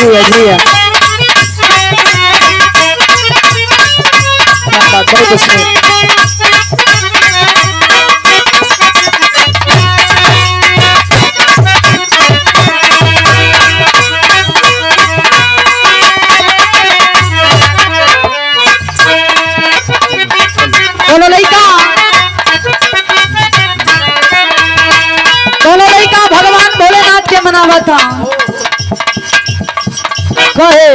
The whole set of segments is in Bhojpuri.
जिया जिया क्या बात है उसमें। दोनों लड़का भगवान भोलेनाथ के मनावा था कहे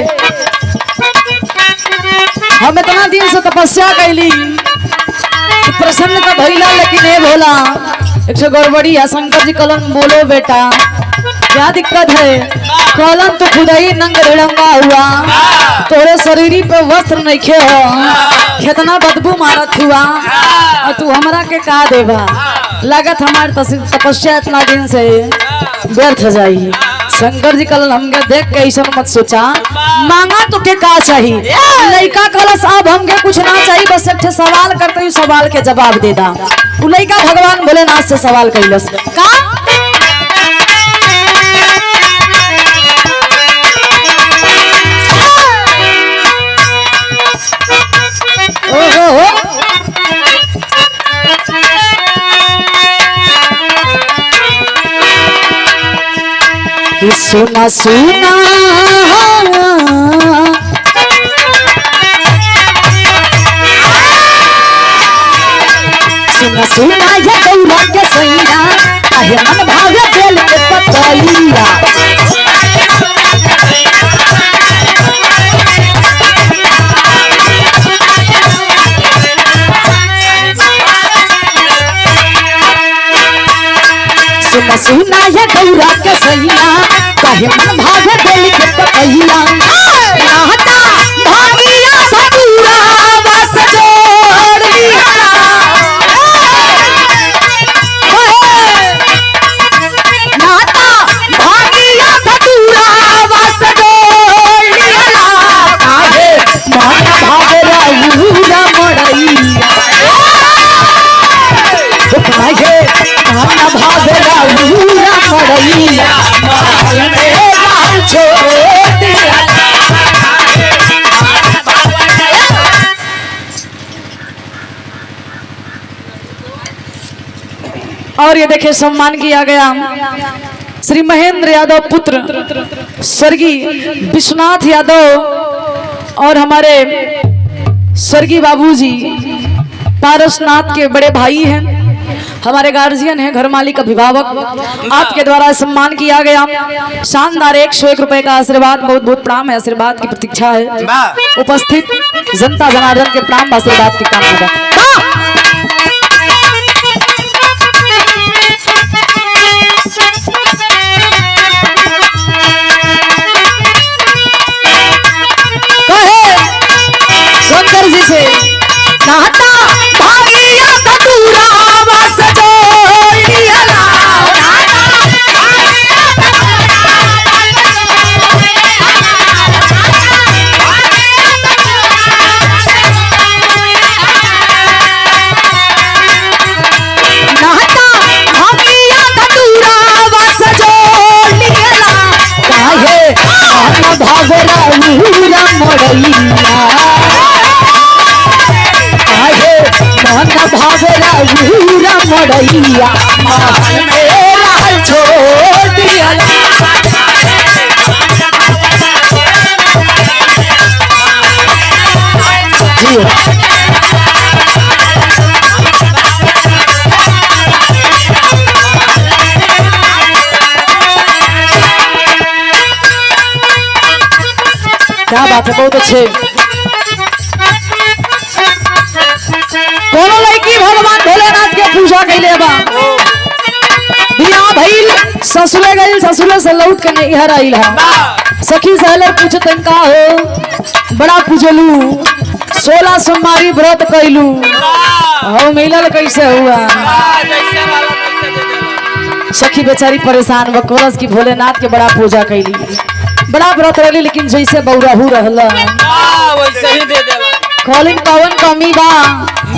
हम इतना दिन से तपस्या कैली प्रसन्न का भैला लेकिन ये भोला एक सौ गड़बड़ी है। शंकर जी कलम बोलो बेटा क्या दिक्कत है। कलम तो खुद ही नंग रंगा हुआ तोरे शरीर पे वस्त्र नहीं खे हो कितना बदबू मारत हुआ और तू हमरा के का देवा लागत हमारे तपस्या इतना दिन से व्यर्थ हो जाई। शंकर जी कल हमके देख के ऐसा मत सोचा मांगा तो के का चाहिए लड़का कलश अब हमके कुछ ना चाहिए बस एक सवाल करते ही सवाल के जवाब दे दा। लड़का भगवान भोलेनाथ से सवाल कैलस का कि सुना सुना सुना सुना ये गौरा के सैया काहे मन भावे दिल के पतैया सुना सुना ये गौरा के सैया काहे मन भावे दिल के पतैया नाहता भागिया धतूरा बस जोड़ लिया नाहता भागिया धतूरा बस जोड़ लिया काहे मन भावे रहुरा मड़ैया काहे मन भावे रहुरा मड़ैया और ये देखिए सम्मान किया गया श्री महेंद्र यादव पुत्र स्वर्गीय विश्वनाथ यादव और हमारे स्वर्गीय बाबूजी पारसनाथ के बड़े भाई हैं हमारे गार्जियन हैं घर मालिक अभिभावक आपके द्वारा सम्मान किया गया शानदार 101 रुपए का आशीर्वाद बहुत बहुत प्रणाम है आशीर्वाद की प्रतीक्षा है उपस्थित जनता जनार्दन के प्रणाम आशीर्वाद की कामना शंकर जी से नाहता भागिया धतूरा बस जोड़ लिया नाहता भागिया धतूरा बस जोड़ लिया काहे मन भागरा उरा मड़ैया मन भागरा उरा मड़ैया मेरा छोड़ दिया क्या बात है बहुत अच्छे दोनों लड़की भगवान भोलेनाथ के पूजा कैले बा बियाह भइल ससुरे गइल ससुरे से लौट के नहीं हर आइल है सखी सहले पूछत का हो बड़ा पूजलू 16 सोमवारी व्रत कैलू हो मिलल कैसे हुआ सखी बेचारी परेशान बकोरस की भोलेनाथ के बड़ा पूजा कैली बड़ा व्रत रही लेकिन जैसे बौराहू रहला वैसे ही दे देला कॉलिंग पवन कमी बा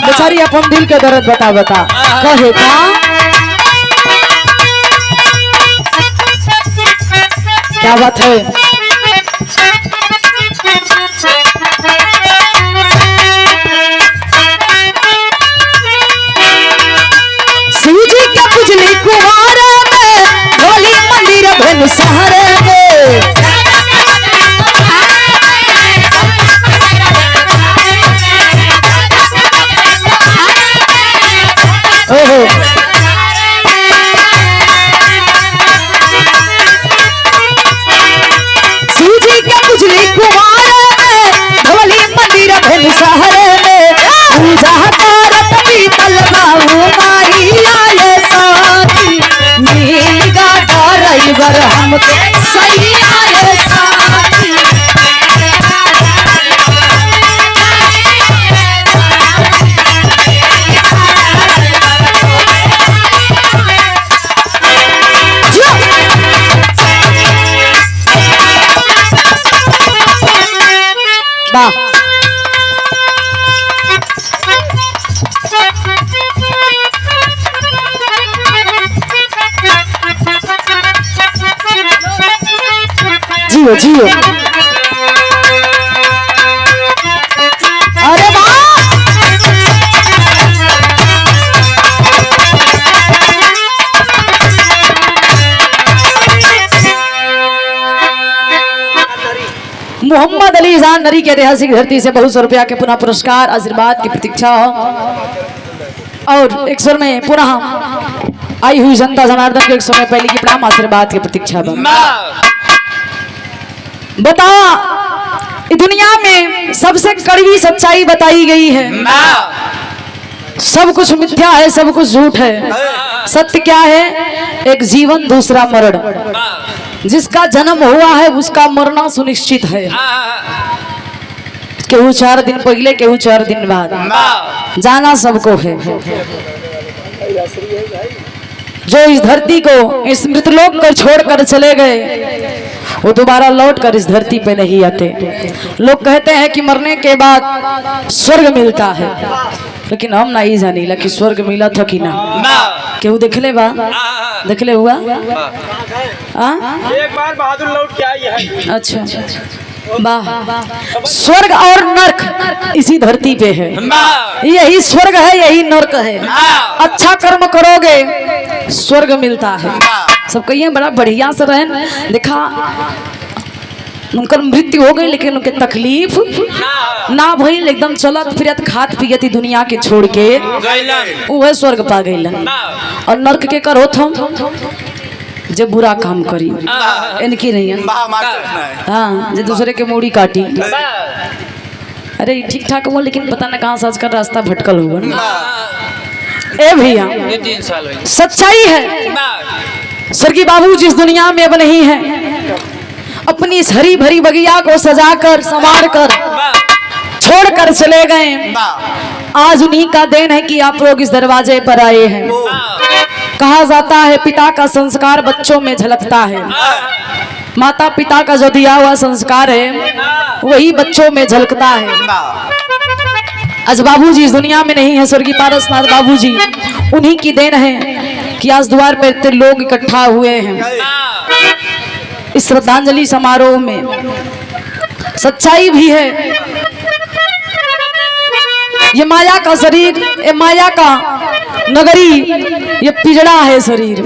बेचारी अपन दिल के दर्द बता बता कहे का क्या बात है भेनु सहारे में। ओहो सूजी के बुझली कुमार धवली मंदिर भेनु सहारे में। पूजा करत पीतल बाबू माई आए साथी नीलगा ड्राइवर हमके सही आए साथी। वाह जियो जियो अरे वाह मोहम्मद अली जान नरी के ऐतिहासिक धरती से बहुत सौ रुपया के पुनः पुरस्कार आशीर्वाद की प्रतीक्षा हो। और एक स्वर में पुनः आई हुई जनता जनार्दन के एक समय पहले की प्रणाम आशीर्वाद की प्रतीक्षा बता। इस दुनिया में सबसे कड़वी सच्चाई बताई गई है। सब कुछ मिथ्या है, सब कुछ झूठ है। सत्य क्या है? एक जीवन दूसरा मरण। जिसका जन्म हुआ है उसका मरना सुनिश्चित है। केहू 4 दिन पहले केहू 4 दिन बाद जाना सबको है। जो इस धरती को इस मृतलोक को छोड़कर चले गए वो दोबारा लौट कर इस धरती पे नहीं आते। लोग कहते हैं कि मरने के बाद स्वर्ग मिलता है, लेकिन हम नहीं जानी ला कि स्वर्ग मिला था कि ना। केहू देखले बा? देखले हुआ? एक बार बहादुर लौट के आई है। अच्छा वाह। स्वर्ग और नर्क इसी धरती पे है। यही स्वर्ग है, यही नर्क है। अच्छा कर्म करोगे स्वर्ग मिलता है। सब कहिए बड़ा बढ़िया से रहे। देखा उनकर मृत्यु हो गई लेकिन उनके तकलीफ ना भइल। एकदम चलत फिरत खात पियत दुनिया के छोड़ के वह स्वर्ग पा गई। और नर्क के करो थम जे बुरा काम करी इनकी नहीं है। हाँ जे दूसरे के मूड़ी काटी। अरे ठीक ठाक हुआ लेकिन पता ना कहाँ सच कर रास्ता भटकल हुआ। ए भैया 3 साल हुए। सच्चाई है स्वर्गीय बाबू जिस दुनिया में अब नहीं है, अपनी इस हरी भरी बगिया को सजाकर संवार कर छोड़ कर चले गए। आज उन्हीं का देन है कि आप लोग इस दरवाजे पर आए हैं। कहा जाता है पिता का संस्कार बच्चों में झलकता है। माता पिता का जो दिया हुआ संस्कार है वही बच्चों में झलकता है। आज बाबूजी इस दुनिया में नहीं है, स्वर्गीय पारसनाथ बाबूजी उन्हीं की देन है कि आज द्वार पर इतने लोग इकट्ठा हुए हैं इस श्रद्धांजलि समारोह में। सच्चाई भी है ये माया का शरीर, ये माया का नगरी, ये पिजड़ा है शरीर।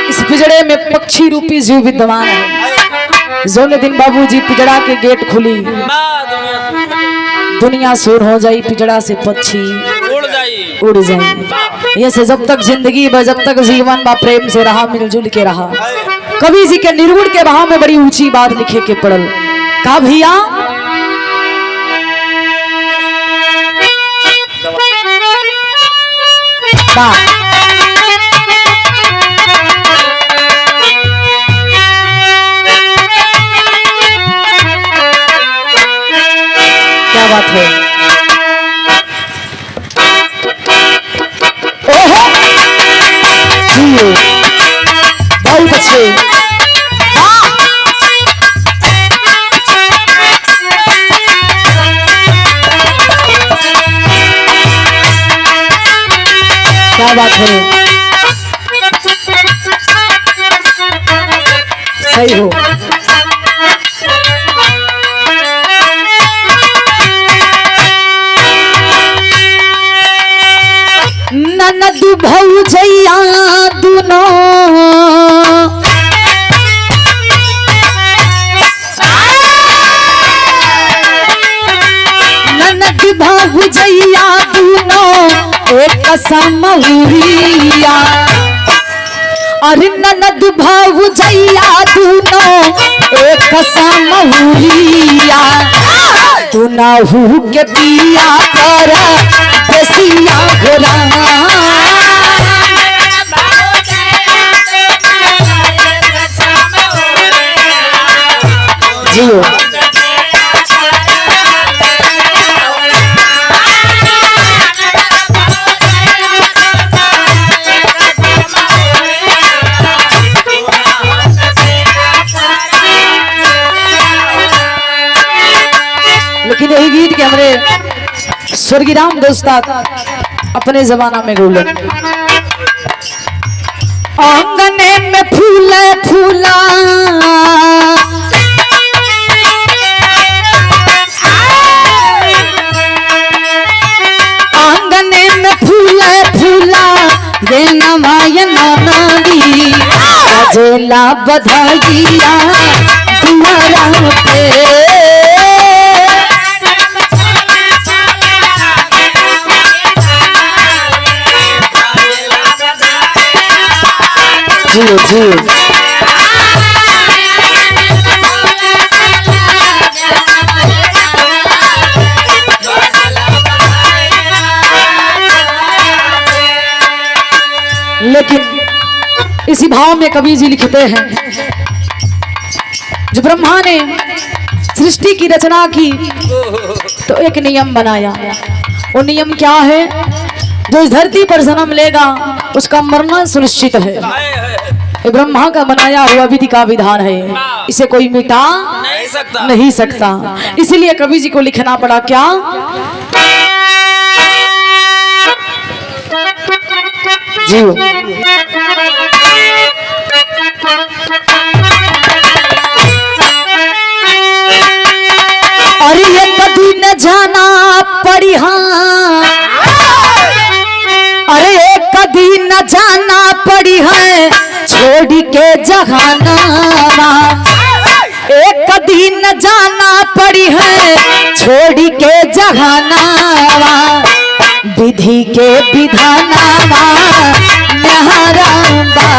इस पिजड़े में पक्षी रूपी जीव विद्यमान है। जोने दिन बाबूजी पिजड़ा के गेट खुली दुनिया सुर हो जाई, पिजड़ा से पक्षी उड़ जाए। ये से जब तक जिंदगी बा, जब तक जीवन बा, प्रेम से रहा, मिलजुल के रहा। कवि जी के निर्गुण के बहाव में बड़ी ऊंची बात लिखे के पड़ल। का भैया क्या बात है। ओहो बहुत अच्छे। क्या बात है, सही हो। ननद भौजैया दुनो समहुरिया अरे ननद भाऊ जैया दूनो एक समहुरिया तू नाहू के पिया कर बेसिया घोरा जियो लेकिन यही गीत के हमारे स्वर्गीय राम दोस्ता अपने जमाना में गौले आंगने में फूले फूला आंगने में फूले फूला देना मायना नारी बजेला बधाइया दुआरा पे जियो जियो लेकिन इसी भाव में कवि जी लिखते हैं जो ब्रह्मा ने सृष्टि की रचना की तो एक नियम बनाया। वो नियम क्या है? जो इस धरती पर जन्म लेगा उसका मरना सुनिश्चित है। ये ब्रह्मा का बनाया हुआ विधि का विधान है, इसे कोई मिटा नहीं सकता। इसीलिए कवि जी को लिखना पड़ा क्या? जियो अरे ये कभी न जाना पड़ी हाँ, अरे ये कभी न जाना पड़ी है छोड़ के जहाना, एक कभी न जाना पड़ी है छोड़ के जहाना, विधि के विधानावा नहरंबा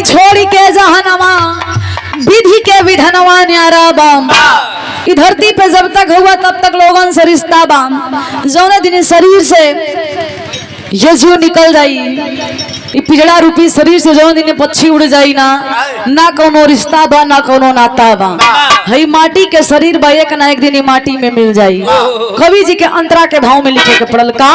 छोड़ी के जहानवा विधि के विधानवा न्यारा बाम। ई धरती पे जब तक हुआ तब तक लोगन से रिश्ता बाम, जौने दिन शरीर से ये जीव निकल जाई, ई पिजड़ा रूपी शरीर से जौन दिन पक्षी उड़ जाई ना कोनो रिश्ता बा ना कोनो नाता बा। हई माटी के शरीर बा एक ना एक दिन ई माटी में मिल जाई। कवि जी के अंतरा के भाव में लिखे के पड़ल का?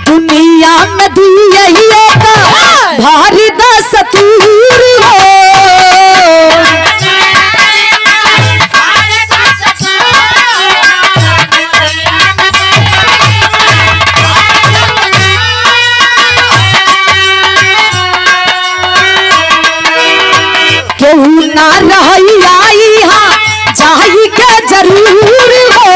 दुनिया में यही का भारी दस्तूर हो, केहू ना रही आई हाँ जाई के जरूर हो।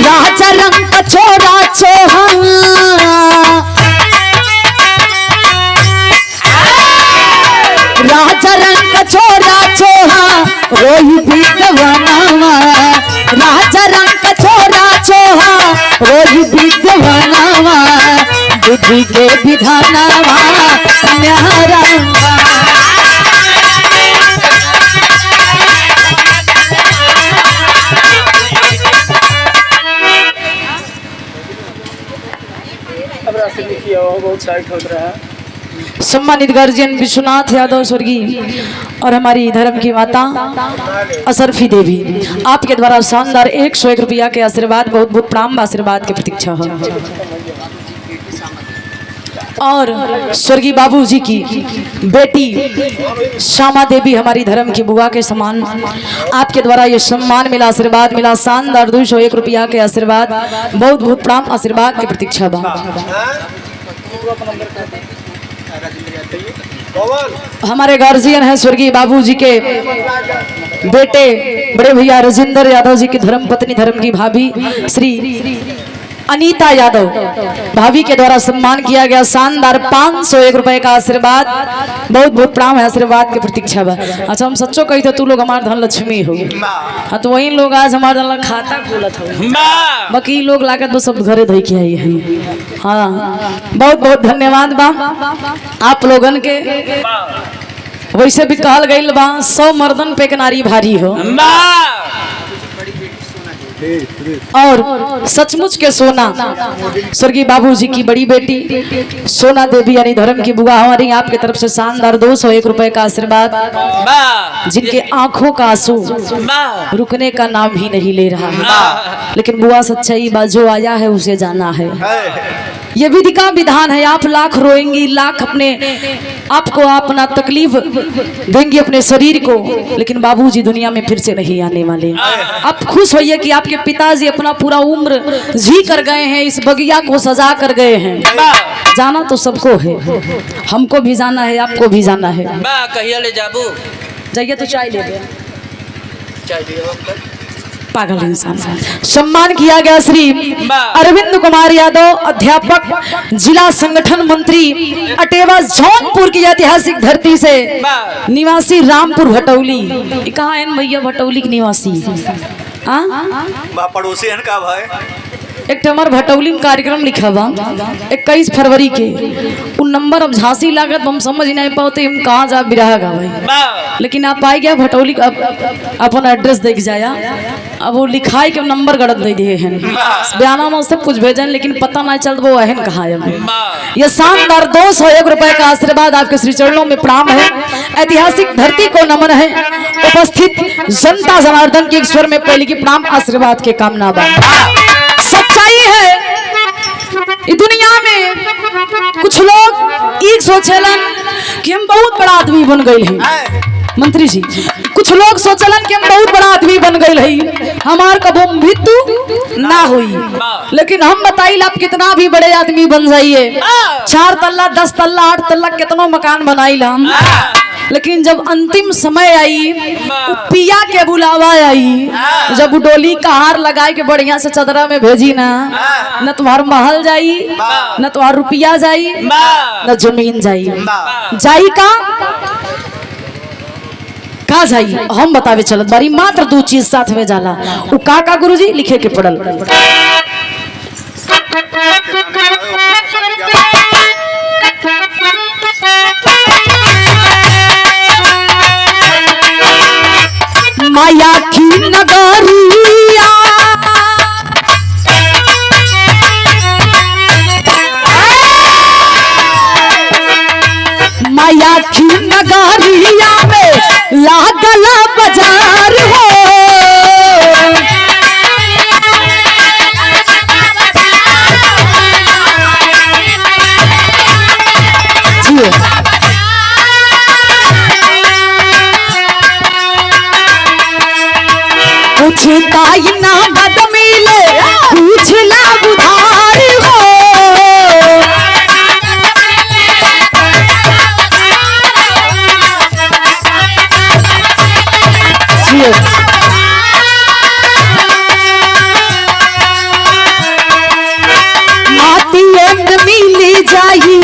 राजा रंग छोरा चोहा, राजा रंग छोरा चोहा रोही विद्वानवा, राजा रंग छोरा चोहा रोही विद्वानवा, विधि के विधानवा न्यारंगा। बहुत साइट हो रहा है। सम्मानित गार्जियन विश्वनाथ यादव स्वर्गीय और हमारी धर्म की माता असरफी देवी, आपके द्वारा शानदार 101 रुपया के आशीर्वाद, बहुत बहुत प्रणाम आशीर्वाद की प्रतीक्षा हो। और स्वर्गीय बाबूजी की बेटी श्यामा देवी, हमारी धर्म की बुआ के समान, आपके द्वारा ये सम्मान मिला, आशीर्वाद मिला, शानदार 201 रुपया के आशीर्वाद, बहुत बहुत प्रणाम आशीर्वाद की प्रतीक्षा बा। हमारे गार्जियन हैं स्वर्गीय बाबूजी के बेटे बड़े भैया राजेंद्र यादव जी की धर्म पत्नी, धर्म की भाभी श्री अनीता यादव, भाभी के द्वारा सम्मान किया गया, शानदार 501 रुपए का आशीर्वाद, बहुत बहुत प्रणाम है, आशीर्वाद की प्रतीक्षा बा। अच्छा, हम सच्चो कही थे तू लोग हमारे धन लक्ष्मी हो, हाँ तो वही लोग आज हमारे धन खाता खोलत हो, बाकी लोग लागत बस सब घरे धोई के आई है। हाँ, बहुत बहुत धन्यवाद बा आप लोगन के। वैसे भी कहल गईल बा 100 मर्दन पे एक नारी भारी हो, और सचमुच के सोना स्वर्गीय बाबूजी की बड़ी बेटी सोना देवी यानी धर्म की बुआ, हमारी आपकी तरफ से शानदार 201 रुपए का आशीर्वाद, जिनके आंखों का आंसू रुकने का नाम ही नहीं ले रहा है। लेकिन बुआ सच्चाई बा, जो आया है उसे जाना है, ये विधि का विधान है। आप लाख रोएंगी, लाख अपने आपको अपना तकलीफ देंगी अपने शरीर को, लेकिन बाबूजी दुनिया में फिर से नहीं आने वाले। आप खुश होइए कि आपके पिताजी अपना पूरा उम्र जी कर गए हैं, इस बगिया को सजा कर गए हैं। जाना तो सबको है, हमको भी जाना है, आपको भी जाना है। कहिया ले जाबू जाइए तो चाय ले गया, पागल इंसान। सम्मान किया गया श्री अरविंद कुमार यादव, अध्यापक, जिला संगठन मंत्री, अटेवा जौनपुर की ऐतिहासिक धरती से निवासी, रामपुर भटौली। कहाँ है भैया भटौली के निवासी? पड़ोसी है का भाई? एक हमार भटौली में कार्यक्रम लिखा बा 21 फरवरी के, उन नंबर अब झांसी लागत हम समझ नहीं पाते हम कहाँ जा बिरहा गा भाई, लेकिन आप पाई गया भटौली का अपन एड्रेस देख जाया, अब वो लिखाई के नंबर गलत दे दिए हैं, बयाना में सब कुछ भेजन लेकिन पता नहीं चलता वो अहन कहाँ है। ये शानदार 201 रुपए का आशीर्वाद आपके श्री चरणों में प्रणाम है, ऐतिहासिक धरती को नमन है, उपस्थित जनता जनार्दन के ईश्वर में पहले की प्रणाम आशीर्वाद के कामना बा। सच्चाई है इस दुनिया में कुछ लोग एक सोचलन कि हम बहुत बड़ा आदमी बन गए हैं, मंत्री जी कुछ लोग सोचलन कि हम बहुत बड़ा आदमी बन गए हैं, हमार कबो मृत्यु ना हुई, लेकिन हम बताइए आप कितना भी बड़े आदमी बन जाइए, 4 तल्ला 10 तल्ला 8 तल्ला कितनों मकान बनाइल हम, लेकिन जब अंतिम समय आई, पिया के बुलावा आई, जब डोली का हार लगाए के बढ़िया से चदरा में भेजी ना, न तुम्हार महल जाई, न तुम्हार रुपया जाई, न जमीन जाई, जाई का जाई हम बतावे चलत बारी, मात्र 2 चीज साथ में जाला, उ का गुरुजी लिखे के पड़ल। माया की नगरिया माया की नगरिया में लागल बाजार हो, पूछता ही ना बद मिले, पूछला उधार हो, माटिए में मिली जाई,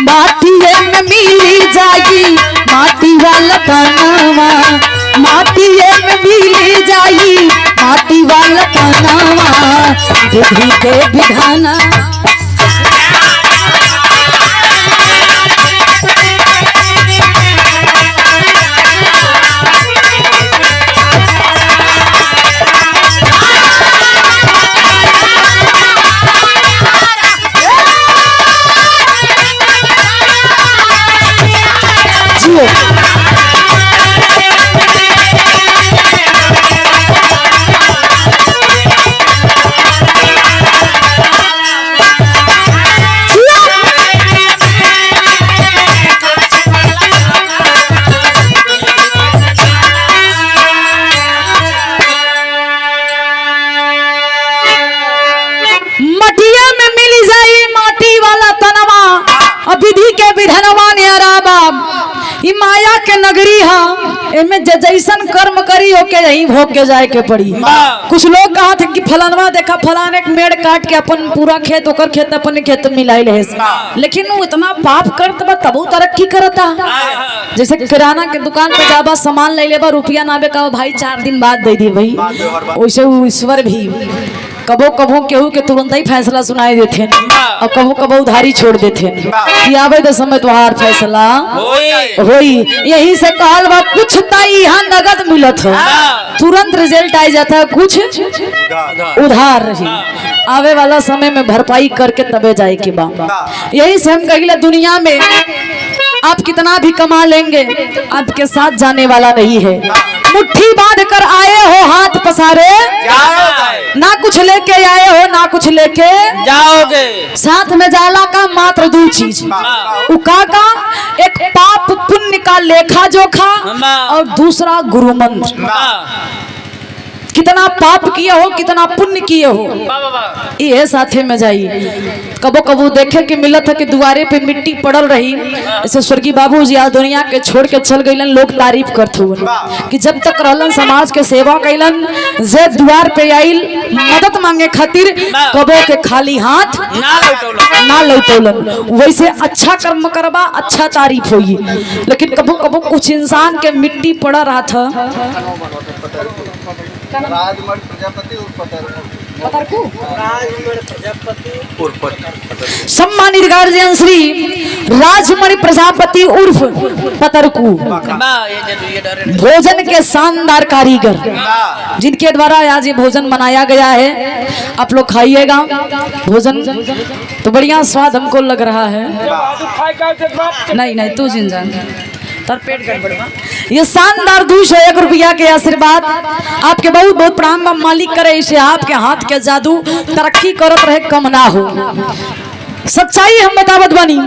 माटिए में मिली जाई, माटी वाला तनावा, माटिए में मिली जाई, माटी वाला तनावा, विधि के विधाना। विधनवा न्यारा बाप ई माया के नगरी हा एमे जैसन कर्म करी ओके यही भोग के जाए के पड़ी। कुछ लोग कहा थे कि फलानवा देखा फलाने एक मेड़ काट के अपन पूरा खेत ओकर खेत अपने खेत में मिलाई ले, लेकिन वो इतना पाप करत बा तब तरक्की करता। जैसे किराना के दुकान पे जाबा सामान ले लेबा रुपया ना बेका भाई 4 दिन बाद दे दी भाई, वैसे वो ईश्वर भी कबो कबो केहू के तुरंत ही फैसला सुनाई देते और कबो कबो उधारी छोड़ देते कि आवे तो समय तुम्हार फैसला होई। यही से कहल बा कुछ ताई यहाँ नगद मिलत हो, तुरंत रिजल्ट आ जाता है, कुछ उधार रही आवे वाला समय में भरपाई करके तबे जाए के बा। यही से हम कहिला दुनिया में आप कितना भी कमा लेंगे आपके साथ जाने वाला नहीं है। मुट्ठी बांध कर आए हो हाथ पसारे, ना कुछ लेके आए हो ना कुछ लेके जाओगे। साथ में जाला का मात्र 2 चीज, उका का एक पाप पुण्य का लेखा जोखा और दूसरा गुरु मंत्र। कितना पाप किए हो कितना पुण्य किए हो ये साथे में जाइए। कबो कबो देखे के मिलत है कि दुआरे पे मिट्टी पड़ल रही, ऐसे स्वर्गीय बाबूजी आज दुनिया के छोड़ के चल गईलन, लोग तारीफ करते हुए कि जब तक रहलन समाज के सेवा कैलन, जे द्वार पे आइल मदद मांगे खातिर कबो के खाली हाथ ना लौटौलन। वैसे अच्छा कर्म करबा अच्छा तारीफ होगी, लेकिन कबो कबो कुछ इंसान के मिट्टी पड़ा रहा था। राजमणि प्रजापति सम्मानित गार्जियन श्री राजमणि प्रजापति उर्फ पतरकू, भोजन के शानदार कारीगर जिनके द्वारा आज ये भोजन बनाया गया है। आप लोग खाइएगा भोजन तो बढ़िया स्वाद हमको लग रहा है। नहीं तू जिंजान तर पेट गड़बड़। ये शानदार 201 रुपया के आशीर्वाद आपके बहुत बहुत प्रणाम मालिक करे, इसे आपके हाथ के जादू तरक्की करत रहे, कम ना हो। सच्चाई हम बतावत बनी,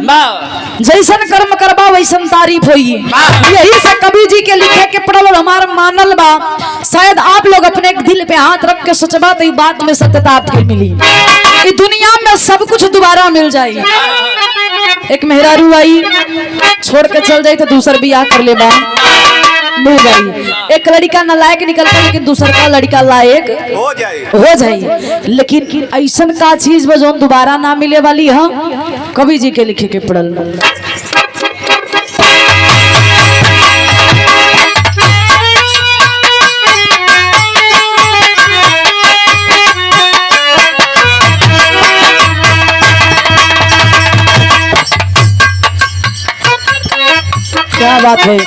जैसन कर्म करबा वैसन तारीफ होई। यही से कबीर जी के लिखे के पड़ल और हमारा मानल बा, शायद आप लोग अपने दिल पे हाथ रख के सोचबा तो बात में सत्यता आपके मिली। इस दुनिया में सब कुछ दोबारा मिल जाए। एक मेहरारू आई छोड़ के चल जाए तो दूसर बियाह कर ले बा मिल जाए। एक लड़का नालायक निकलता है लेकिन दूसर का लड़का लायक हो जाए। लेकिन ऐसन का चीज जो दोबारा ना मिले वाली है, कवि जी के लिखे के पड़ल। क्या बात है।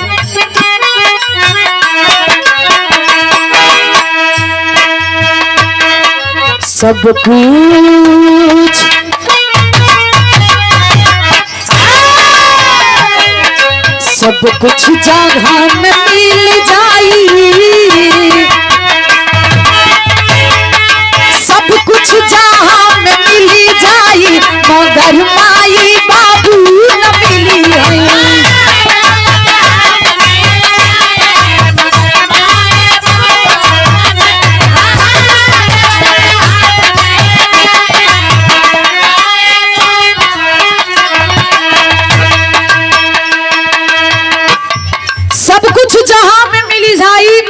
सब कुछ जगह में मिल जाई, सब कुछ जहाँ में मिल जाई, मगर माई बाबू न मिली है।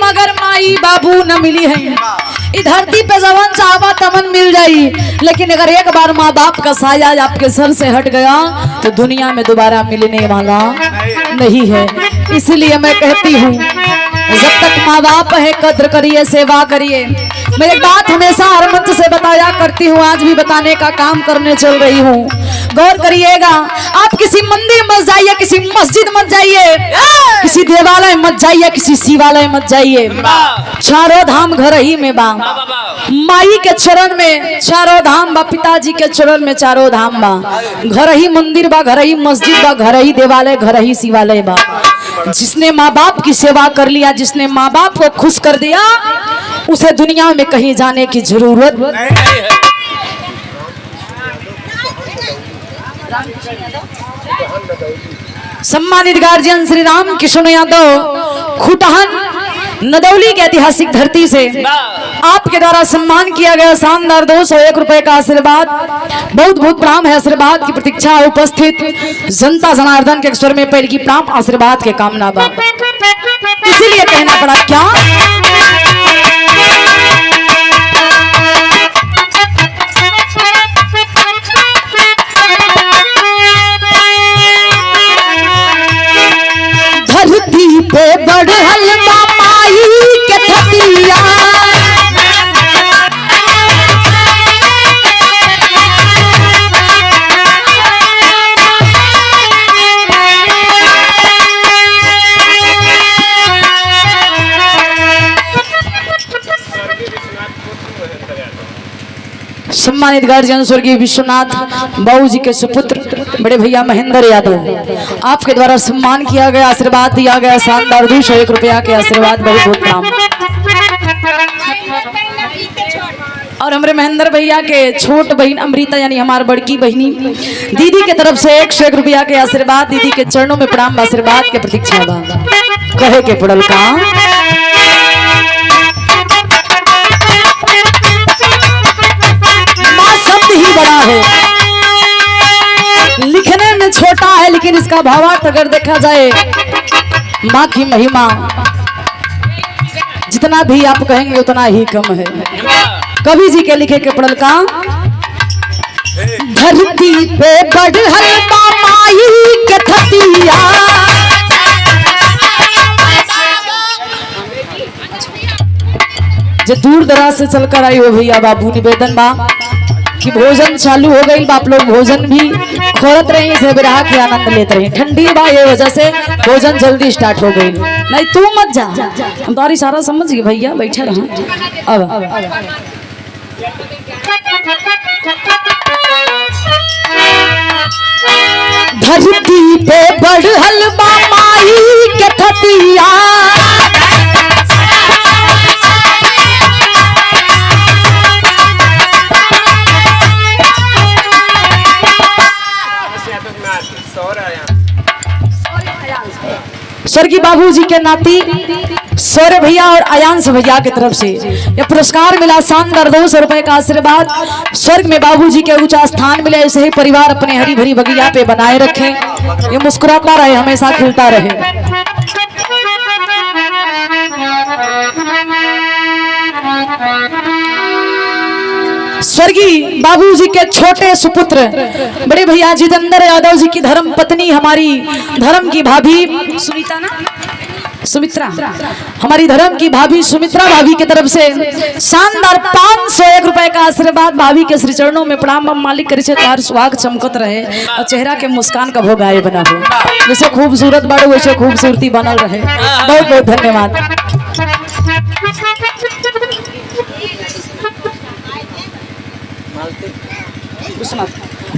मगर माई बाबू न मिली है। धरती पे जवन चाहवा तमन मिल जाई, लेकिन अगर एक बार माँ बाप का साया आपके सर से हट गया तो दुनिया में दोबारा मिलने वाला नहीं है। इसलिए मैं कहती हूँ जब तक माँ बाप है कद्र करिए, सेवा करिए। मैं एक बात हमेशा हर मंच से बताया करती हूँ, आज भी बताने का काम करने चल रही हूँ। गौर करिएगा, आप किसी मंदिर मत जाइए, किसी मस्जिद मत जाइए, किसी देवालय मत जाइए, किसी शिवालय मत जाइए। चारों धाम घर ही में बा। माई के चरण में चारों धाम बा, पिताजी के चरण में चारों धाम बा। घर ही मंदिर बा, घर ही मस्जिद बा, घर ही देवालय, घर ही शिवालय बा। जिसने माँ बाप की सेवा कर लिया, जिसने माँ बाप को खुश कर दिया, उसे दुनिया में कहीं जाने की जरूरत नहीं है। सम्मानित गार्जियन श्री राम किशन यादव खुटहन नदौली के ऐतिहासिक धरती से आपके द्वारा सम्मान किया गया शानदार 201 रुपए का आशीर्वाद। बहुत बहुत प्रणाम है। आशीर्वाद की प्रतीक्षा उपस्थित जनता जनार्दन के स्वर में पहले की प्रणाम आशीर्वाद के कामना बा, इसीलिए कहना पड़ा क्या। धरती पे बढ़ल माई के थतिया, सम्मानित गार्जियन स्वर्गीय विश्वनाथ बाबू जी के सुपुत्र बड़े भैया महेंद्र यादव, आपके द्वारा सम्मान किया गया, आशीर्वाद दिया गया शानदार 201 रुपया के आशीर्वाद। बहुत बहुत प्रणाम। और हमारे महेंद्र भैया के छोट बहन अमृता यानी हमार बड़की बहनी दीदी के तरफ से 101 रुपया के आशीर्वाद। दीदी के चरणों में प्रणाम, आशीर्वाद के प्रतीक्षा बा। कहे के पड़ल का शब्द ही बड़ा है, लिखने में छोटा है, लेकिन इसका भावार्थ अगर देखा जाए, माँ की महिमा जितना भी आप कहेंगे उतना ही कम है। कवि जी के लिखे के पड़ल का धरती पे बढ़ल माई के थतिया, जो दूर दराज से चलकर आई हो भैया बाबू, निवेदन बा कि भोजन चालू हो गई, आप लोग भोजन भी खोरत रहे, से बिरहा के आनंद लेते रहे। ठंडी बा ये वजह से भोजन जल्दी स्टार्ट हो गई। नहीं तू मत जा, हम तुम्हारी सारा समझ गए भैया, बैठे रहा। अब धरती पे बढ़ल माई के थतिया, स्वर्गीय बाबूजी के नाती सौर्य भैया और आयांश भैया की तरफ से यह पुरस्कार मिला, शानदार 200 रुपए का आशीर्वाद। स्वर्ग में बाबूजी के ऊंचा स्थान मिले, ऐसे ही परिवार अपने हरी भरी बगिया पे बनाए रखें, ये मुस्कुराता रहे, हमेशा खिलता रहे। स्वर्गीय बाबूजी के छोटे सुपुत्र बड़े भैया जितेंद्र यादव जी की धर्म पत्नी, हमारी धर्म की भाभी सुमित्रा, हमारी धर्म की भाभी सुमित्रा भाभी की तरफ से शानदार 501 रुपए का आशीर्वाद। भाभी के श्री चरणों में प्रणाम। मालिक करे तार सुहाग चमकत रहे और चेहरा के मुस्कान का भोग आए बना हो, जैसे खूबसूरत बाड़ो वैसे खूबसूरती बनल रहे। बहुत बहुत धन्यवाद।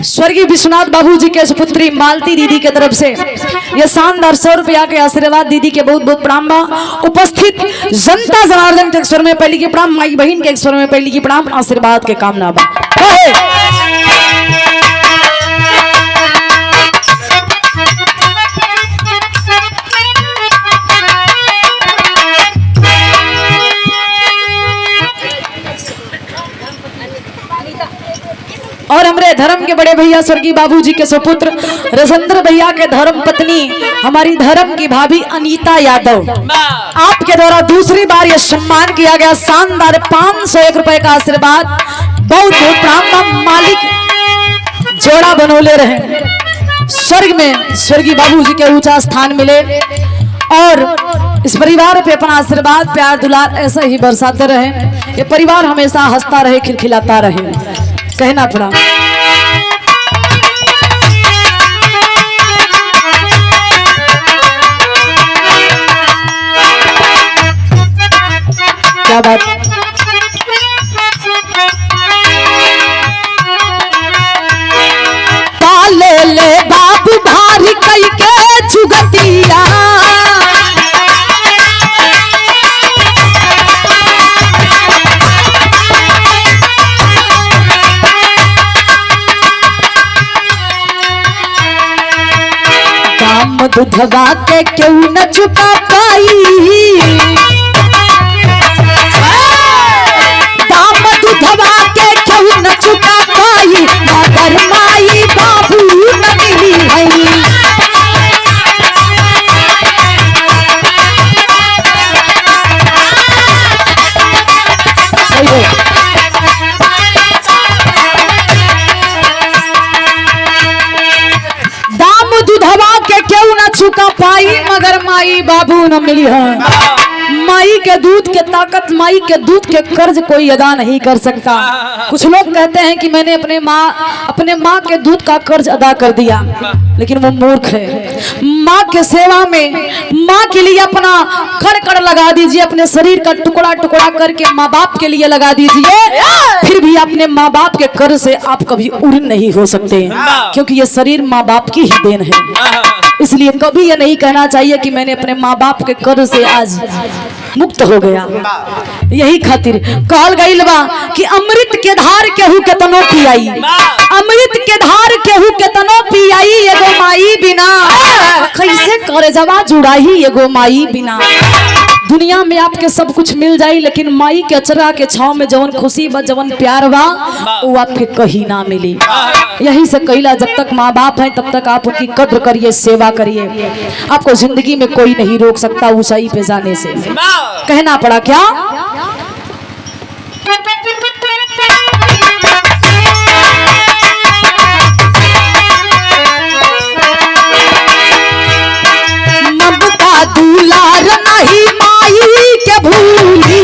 स्वर्गीय विश्वनाथ बाबूजी के सुपुत्री मालती दीदी के तरफ से यह शानदार 100 रुपया के आशीर्वाद। दीदी के बहुत बहुत प्रणाम। उपस्थित जनता जनार्दन के स्वर में पहली की प्रणाम, माई बहन के स्वर में पहली की प्रणाम, आशीर्वाद के कामना बा। और हमारे धर्म के बड़े भैया स्वर्गीय बाबूजी के सुपुत्र रसेंद्र भैया के धर्म पत्नी हमारी धर्म की भाभी अनीता यादव, आपके द्वारा दूसरी बार यह सम्मान किया गया, शानदार 501 रुपए का आशीर्वाद। बहुत बहुत प्रणाम। मालिक जोड़ा बनोले रहे, स्वर्ग में स्वर्गीय बाबूजी के ऊंचा स्थान मिले और इस परिवार पे अपना आशीर्वाद प्यार दुलार ऐसा ही बरसाते रहे। ये परिवार हमेशा हंसता रहे, खिलखिलाता रहे, कहना पड़ा। क्या बात। पाले ले बाप भारी कई के जुगतिया, दुधवा के क्यों न चुका पाई, दूधवा के क्यों न चुका पाई मगर माई बाबू न मिली है। दाम दूधवा के क्यों न चुका पाई मगर माई बाबू न मिली है। माई के दूध के ताकत, माई के दूध के कर्ज कोई अदा नहीं कर सकता। कुछ लोग कहते हैं कि मैंने अपने माँ के दूध का कर्ज अदा कर दिया, लेकिन वो मूर्ख है। माँ के सेवा में माँ के लिए अपना कड़ कड़ लगा दीजिए, अपने शरीर का टुकड़ा टुकड़ा करके माँ बाप के लिए लगा दीजिए, फिर भी अपने माँ बाप के कर्ज से आप कभी उड़ नहीं हो सकते, क्योंकि ये शरीर माँ बाप की ही देन है। इसलिए कभी ये नहीं कहना चाहिए कि मैंने अपने माँ बाप के कर्ज से आज मुक्त हो गया। यही खातिर कहल गइल बा कि अमृत के धार केहू केतनो पियाई, अमृत के धार केहू केतनो पियाई, एगो माई बिना कैसे करे जवा जुड़ाई, एगो माई बिना। दुनिया में आपके सब कुछ मिल जाई, लेकिन माई के अचरा के छाव में जवन खुशी बा, जवन प्यार बा, वो आपके कहीं ना मिली। यही से कहला, जब तक माँ बाप हैं तब तक आप उनकी कद्र करिए, सेवा करिए। आपको जिंदगी में कोई नहीं रोक सकता ऊंचाई पे जाने से। कहना पड़ा क्या? ममता दुलार नहीं माई के भूली,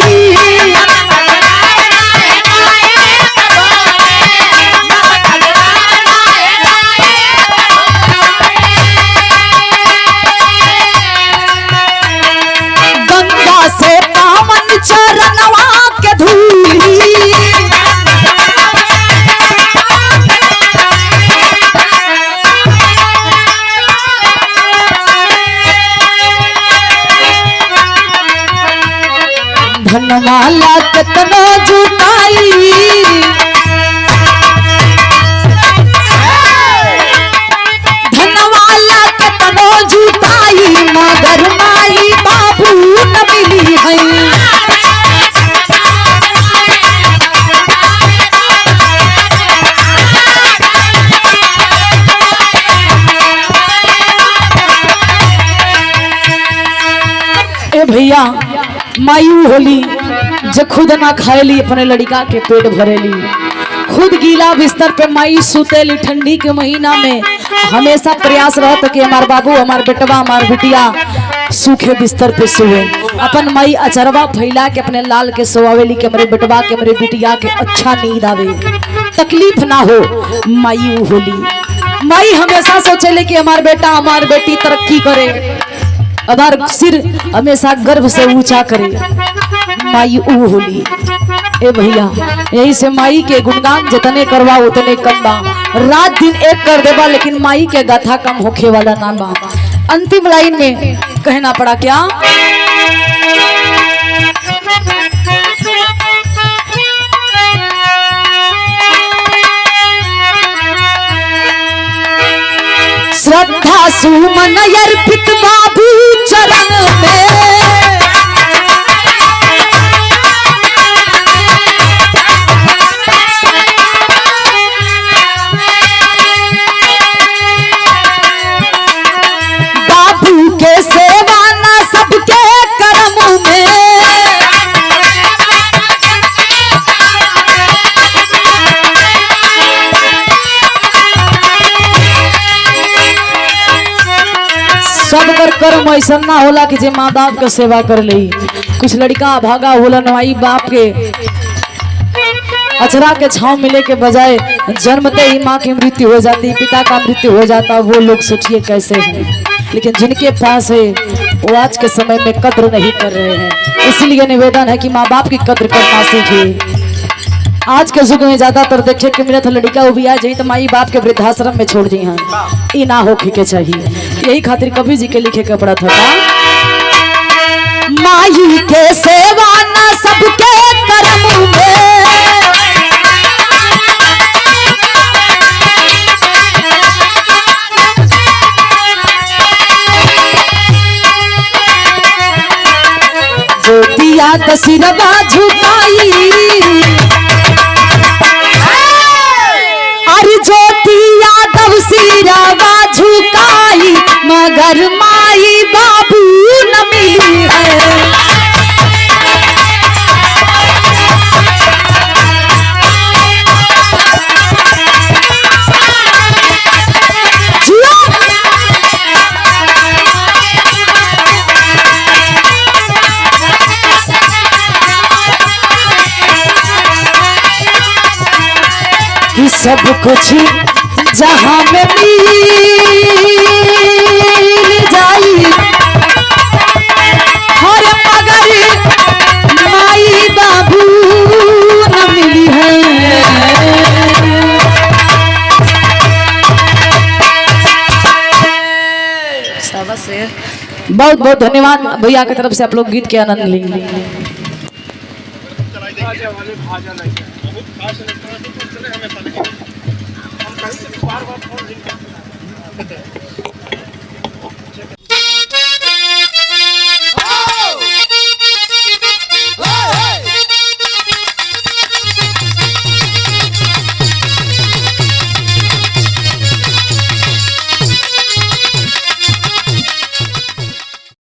गंगा से पावन चरणवा के धूली। धनवाला कितना जुटाई, धनवाला कितना जुटाई, मगर माई बाबू न मिली है। ए भैया, मायू होली जो खुद ना खाएली, अपने लड़का के पेट भरेली, खुद गीला बिस्तर पे माई सुतेली। ठंडी के महीना में हमेशा प्रयास रहता कि हमार बाबू, हमार बेटवा, हमार बिटिया सूखे बिस्तर पे सोए। अपन माई अचरवा फैला के अपने लाल के सोआवेली के मेरे बेटवा के, मेरे बिटिया के अच्छा नींद आवे, तकलीफ ना हो। मायू होली माई हमेशा सोचेले कि हमार बेटा, हमार बेटी तरक्की करे, हमार सिर हमेशा गर्व से ऊंचा करे। माई ऊ होली। ए भैया, यही से माई के गुणगान जितने करवा उतने कम बा। रात दिन एक कर देबा, लेकिन माई के गाथा कम होखे वाला ना बा। अंतिम लाइन में कहना पड़ा क्या? श्रद्धा सुमन अर्पित बाबू चरण में, बाबू के सेवा न सबके कर्म में। सब कर कर्म ऐसा ना होला कि जे माँ बाप के सेवा कर ली। कुछ लड़का भागा होला, नवाई बाप के अचरा के छांव मिले के बजाय जन्मते ही माँ की मृत्यु हो जाती, पिता का मृत्यु हो जाता। वो लोग सोचिए कैसे हैं। लेकिन जिनके पास है वो आज के समय में कद्र नहीं कर रहे हैं। इसलिए निवेदन है कि माँ बाप की कद्र करना सीखिए। आज के युग में ज्यादातर देखे कि मेरा लड़का वो भी आ जाए तो माई बाप के वृद्धाश्रम में छोड़ दी हैं। ये ना होके के चाहिए। यही खातिर कबीर जी के लिखे के पड़ा था, माई के सेवा न सबके कर्म में। जो दिया दसिरवा झुकाई, सब सिरावा झुकाई मगर माई बाबू न मिली है। कि सब कुछ जहां में मिल जाई और मगर माई बाबू न मिली है। बहुत बहुत धन्यवाद भैया की तरफ से आप लोग गीत के आनंद लेंगे। हम कहीं से बार बार फोन